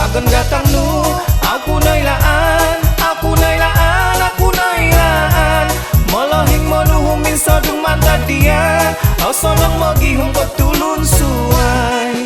apagan gatang nu aku nailaan malahing maluhumin sa dumanta dia au sonang magihong patulun suay.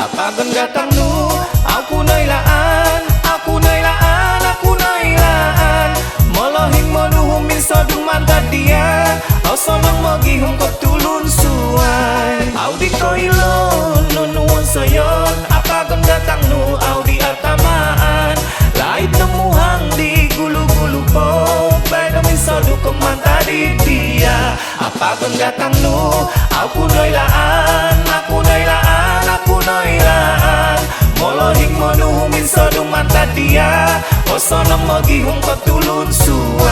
Apagan gatang nu aku nailaan malahing maluhumin sa dumanta dia au sonang magihong patulun suay. Au di ko ilon nunuan sayon apagan gatang nu au di atamaan lahit na muhang di gulu-gulu po bay namin sa dukumanta di dia. Apagan gatang nu aku nailaan malahing maluhumin sa dumanta dia o sonang magihong patulun suay.